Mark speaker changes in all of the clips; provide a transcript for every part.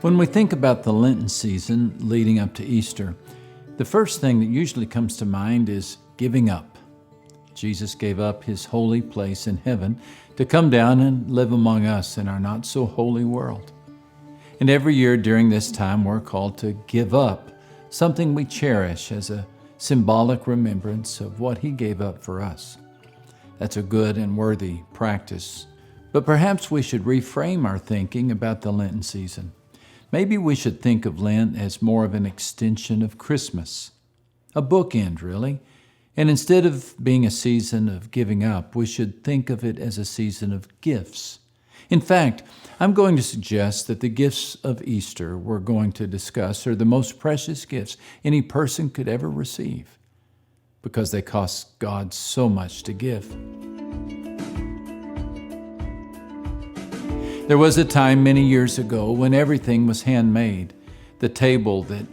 Speaker 1: When we think about the Lenten season leading up to Easter, the first thing that usually comes to mind is giving up. Jesus gave up his holy place in heaven to come down and live among us in our not-so-holy world. And every year during this time, we're called to give up something we cherish as a symbolic remembrance of what he gave up for us. That's a good and worthy practice. But perhaps we should reframe our thinking about the Lenten season. Maybe we should think of Lent as more of an extension of Christmas, a bookend, really. And instead of being a season of giving up, we should think of it as a season of gifts. In fact, I'm going to suggest that the gifts of Easter we're going to discuss are the most precious gifts any person could ever receive, because they cost God so much to give. There was a time many years ago when everything was handmade. The table that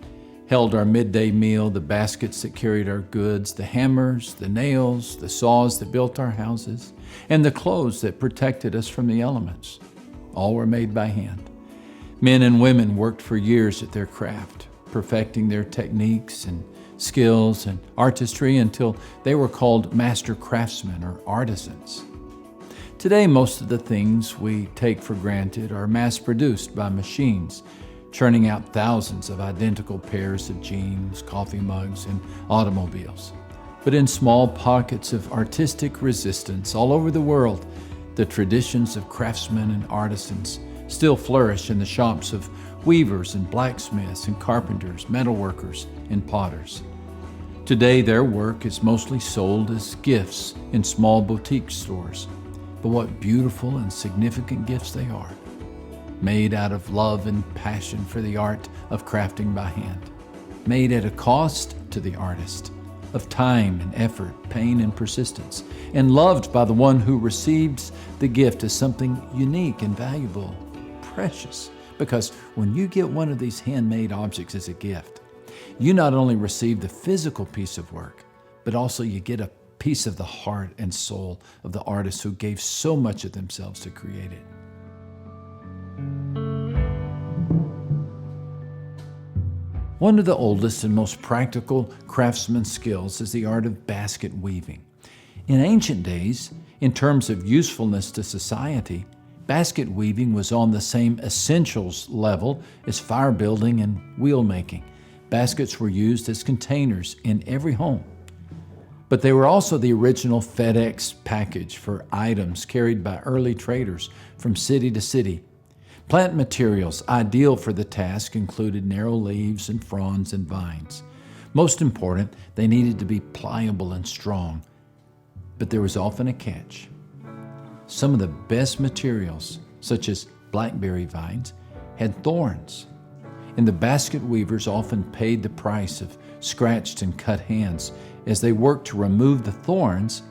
Speaker 1: held our midday meal, the baskets that carried our goods, the hammers, the nails, the saws that built our houses, and the clothes that protected us from the elements. All were made by hand. Men and women worked for years at their craft, perfecting their techniques and skills and artistry until they were called master craftsmen or artisans. Today, most of the things we take for granted are mass-produced by machines, churning out thousands of identical pairs of jeans, coffee mugs, and automobiles. But in small pockets of artistic resistance all over the world, the traditions of craftsmen and artisans still flourish in the shops of weavers and blacksmiths and carpenters, metalworkers, and potters. Today, their work is mostly sold as gifts in small boutique stores. But what beautiful and significant gifts they are, made out of love and passion for the art of crafting by hand, made at a cost to the artist, of time and effort, pain and persistence, and loved by the one who receives the gift as something unique and valuable, precious. Because when you get one of these handmade objects as a gift, you not only receive the physical piece of work, but also you get a piece of the heart and soul of the artist who gave so much of themselves to create it. One of the oldest and most practical craftsman's skills is the art of basket weaving. In ancient days, in terms of usefulness to society, basket weaving was on the same essentials level as fire building and wheel making. Baskets were used as containers in every home. But they were also the original FedEx package for items carried by early traders from city to city. Plant materials ideal for the task included narrow leaves and fronds and vines. Most important, they needed to be pliable and strong. But there was often a catch. Some of the best materials, such as blackberry vines, had thorns, and the basket weavers often paid the price of scratched and cut hands as they worked to remove the thorns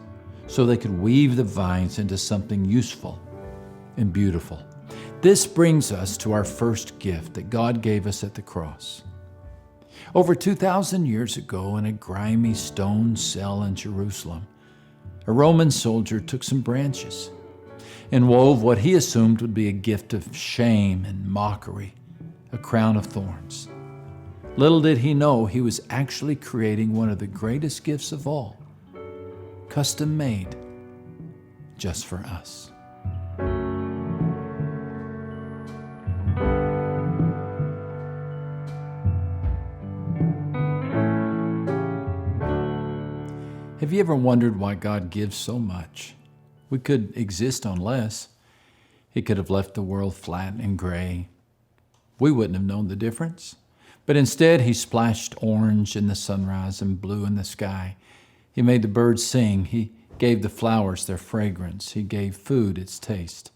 Speaker 1: so they could weave the vines into something useful and beautiful. This brings us to our first gift that God gave us at the cross. Over 2,000 years ago, in a grimy stone cell in Jerusalem, a Roman soldier took some branches and wove what he assumed would be a gift of shame and mockery, a crown of thorns. Little did he know he was actually creating one of the greatest gifts of all, custom made just for us. Have you ever wondered why God gives so much? We could exist on less. He could have left the world flat and gray. We wouldn't have known the difference. But instead, he splashed orange in the sunrise and blue in the sky. He made the birds sing. He gave the flowers their fragrance. He gave food its taste.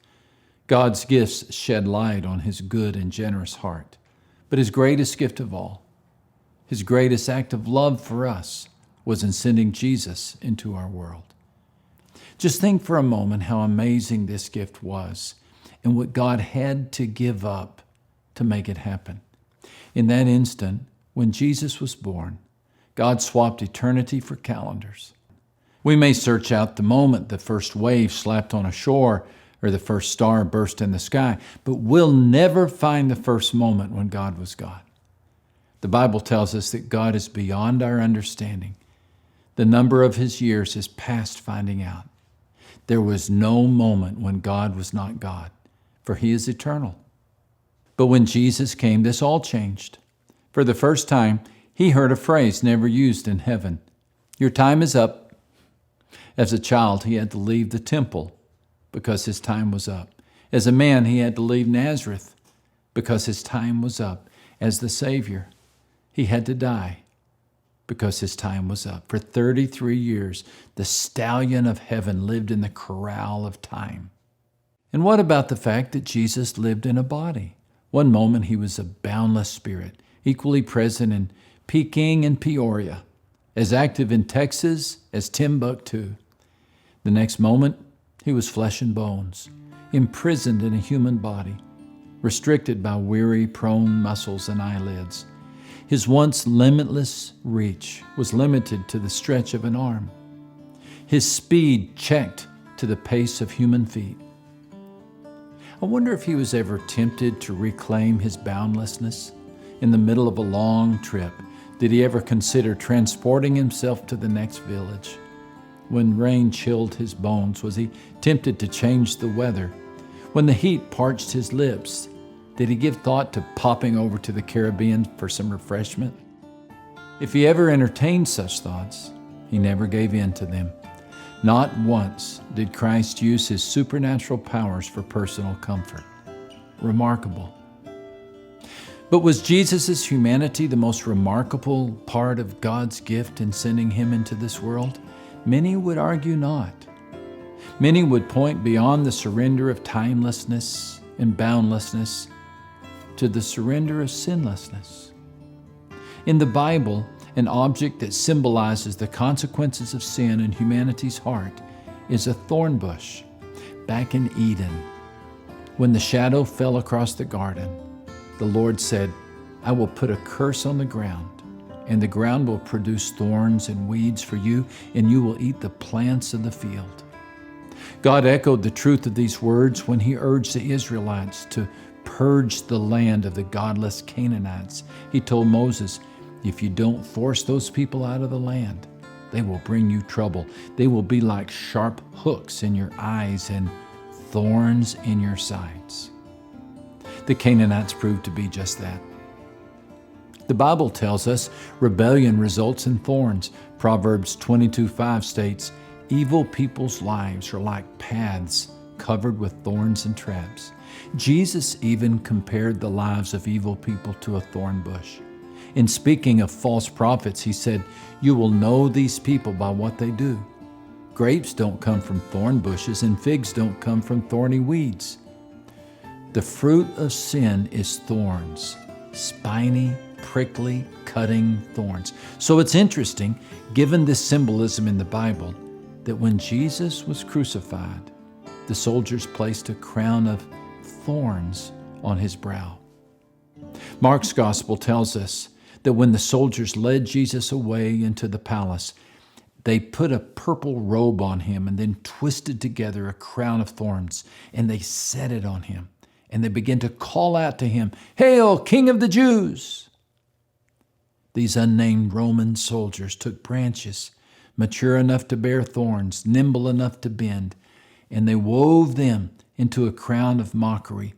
Speaker 1: God's gifts shed light on his good and generous heart. But his greatest gift of all, his greatest act of love for us, was in sending Jesus into our world. Just think for a moment how amazing this gift was and what God had to give up to make it happen. In that instant, when Jesus was born, God swapped eternity for calendars. We may search out the moment the first wave slapped on a shore, or the first star burst in the sky, but we'll never find the first moment when God was God. The Bible tells us that God is beyond our understanding. The number of his years is past finding out. There was no moment when God was not God, for he is eternal. But when Jesus came, this all changed. For the first time, he heard a phrase never used in heaven. Your time is up. As a child, he had to leave the temple because his time was up. As a man, he had to leave Nazareth because his time was up. As the Savior, he had to die because his time was up. For 33 years, the stallion of heaven lived in the corral of time. And what about the fact that Jesus lived in a body? One moment he was a boundless spirit, equally present in Peking and Peoria, as active in Texas as Timbuktu. The next moment, he was flesh and bones, imprisoned in a human body, restricted by weary, prone muscles and eyelids. His once limitless reach was limited to the stretch of an arm. His speed checked to the pace of human feet. I wonder if he was ever tempted to reclaim his boundlessness. In the middle of a long trip, did he ever consider transporting himself to the next village? When rain chilled his bones, was he tempted to change the weather? When the heat parched his lips, did he give thought to popping over to the Caribbean for some refreshment? If he ever entertained such thoughts, he never gave in to them. Not once did Christ use his supernatural powers for personal comfort. Remarkable. But was Jesus' humanity the most remarkable part of God's gift in sending him into this world? Many would argue not. Many would point beyond the surrender of timelessness and boundlessness to the surrender of sinlessness. In the Bible, an object that symbolizes the consequences of sin in humanity's heart is a thorn bush. Back in Eden, when the shadow fell across the garden, the Lord said, I will put a curse on the ground, and the ground will produce thorns and weeds for you, and you will eat the plants of the field. God echoed the truth of these words when he urged the Israelites to purge the land of the godless Canaanites. He told Moses, if you don't force those people out of the land, they will bring you trouble. They will be like sharp hooks in your eyes and thorns in your sides. The Canaanites proved to be just that. The Bible tells us rebellion results in thorns. Proverbs 22:5 states, evil people's lives are like paths covered with thorns and traps. Jesus even compared the lives of evil people to a thorn bush. In speaking of false prophets, he said, you will know these people by what they do. Grapes don't come from thorn bushes, and figs don't come from thorny weeds. The fruit of sin is thorns, spiny, prickly, cutting thorns. So it's interesting, given this symbolism in the Bible, that when Jesus was crucified, the soldiers placed a crown of thorns on his brow. Mark's gospel tells us that when the soldiers led Jesus away into the palace, they put a purple robe on him and then twisted together a crown of thorns, and they set it on him. And they began to call out to him, Hail, King of the Jews! These unnamed Roman soldiers took branches, mature enough to bear thorns, nimble enough to bend, and they wove them into a crown of mockery.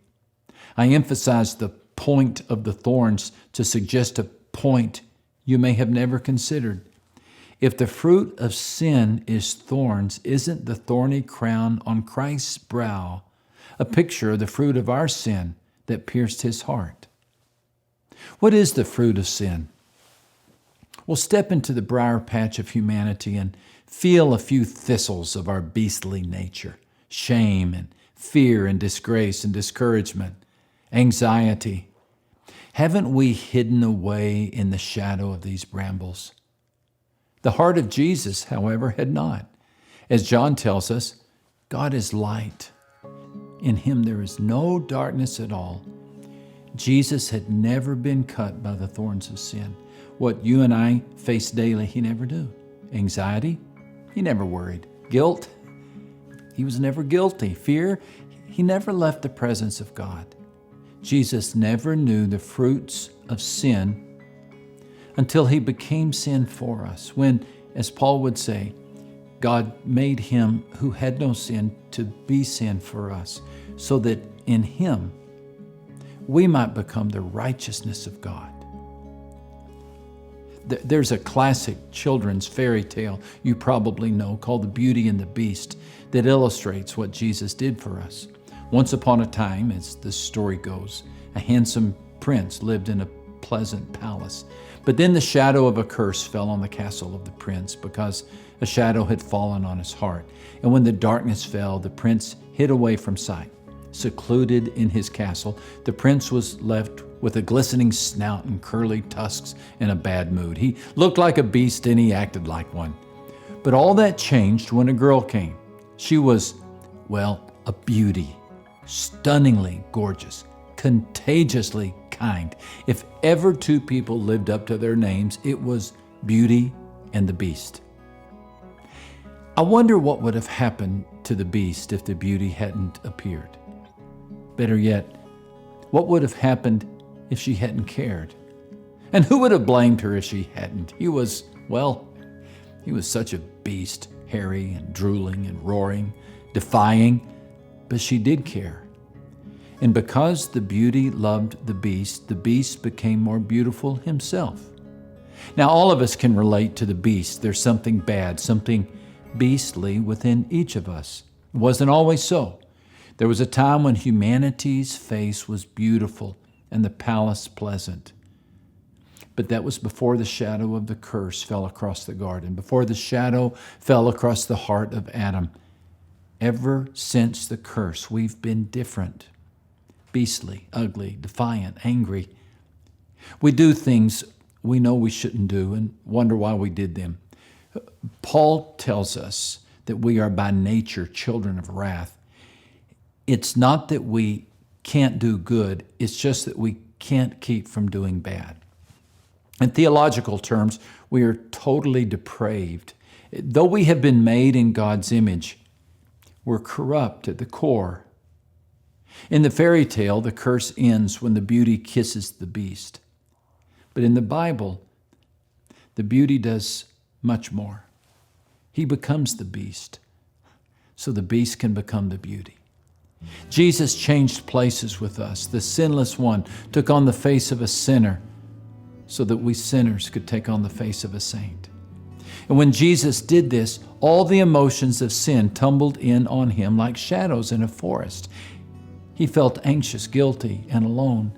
Speaker 1: I emphasize the point of the thorns to suggest a point you may have never considered. If the fruit of sin is thorns, isn't the thorny crown on Christ's brow a picture of the fruit of our sin that pierced his heart? What is the fruit of sin? Well, step into the briar patch of humanity and feel a few thistles of our beastly nature: shame and fear and disgrace and discouragement, anxiety. Haven't we hidden away in the shadow of these brambles? The heart of Jesus, however, had not. As John tells us, God is light. In him there is no darkness at all. Jesus had never been cut by the thorns of sin. What you and I face daily, he never do. Anxiety, he never worried. Guilt, he was never guilty. Fear, He never left the presence of God. Jesus never knew the fruits of sin until he became sin for us. When, as Paul would say, God made him who had no sin to be sin for us, so that in him we might become the righteousness of God. There's a classic children's fairy tale you probably know called The Beauty and the Beast that illustrates what Jesus did for us. Once upon a time, as the story goes, a handsome prince lived in a pleasant palace. But then the shadow of a curse fell on the castle of the prince because a shadow had fallen on his heart. And when the darkness fell, the prince hid away from sight. Secluded in his castle, the prince was left with a glistening snout and curly tusks and a bad mood. He looked like a beast and he acted like one. But all that changed when a girl came. She was, well, a beauty, stunningly gorgeous, contagiously kind. If ever two people lived up to their names, it was Beauty and the Beast. I wonder what would have happened to the Beast if the Beauty hadn't appeared. Better yet, what would have happened if she hadn't cared? And who would have blamed her if she hadn't? He was such a beast, hairy and drooling and roaring, defying, but she did care. And because the Beauty loved the Beast became more beautiful himself. Now, all of us can relate to the Beast. There's something bad, something beastly within each of us. It wasn't always so. There was a time when humanity's face was beautiful and the palace pleasant. But that was before the shadow of the curse fell across the garden, before the shadow fell across the heart of Adam. Ever since the curse, we've been different. Beastly, ugly, defiant, angry. We do things we know we shouldn't do and wonder why we did them. Paul tells us that we are by nature children of wrath. It's not that we can't do good, it's just that we can't keep from doing bad. In theological terms, we are totally depraved. Though we have been made in God's image, we're corrupt at the core. In the fairy tale, the curse ends when the Beauty kisses the Beast. But in the Bible, the Beauty does much more. He becomes the Beast, so the Beast can become the Beauty. Jesus changed places with us. The sinless one took on the face of a sinner so that we sinners could take on the face of a saint. And when Jesus did this, all the emotions of sin tumbled in on him like shadows in a forest. He felt anxious, guilty, and alone.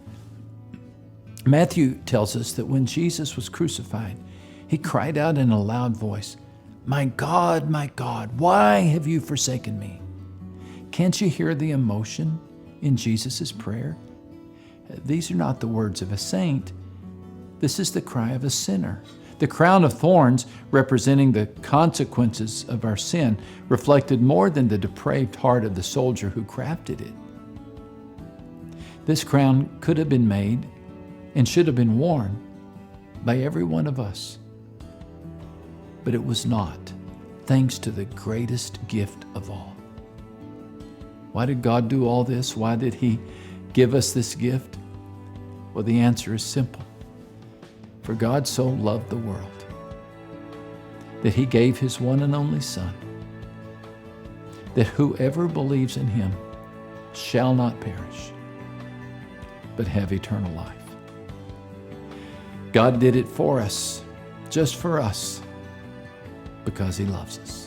Speaker 1: Matthew tells us that when Jesus was crucified, he cried out in a loud voice, my God, why have you forsaken me?" Can't you hear the emotion in Jesus' prayer? These are not the words of a saint. This is the cry of a sinner. The crown of thorns, representing the consequences of our sin, reflected more than the depraved heart of the soldier who crafted it. This crown could have been made and should have been worn by every one of us. But it was not, thanks to the greatest gift of all. Why did God do all this? Why did He give us this gift? Well, the answer is simple. For God so loved the world that He gave His one and only Son, that whoever believes in Him shall not perish, but have eternal life. God did it for us, just for us, because He loves us.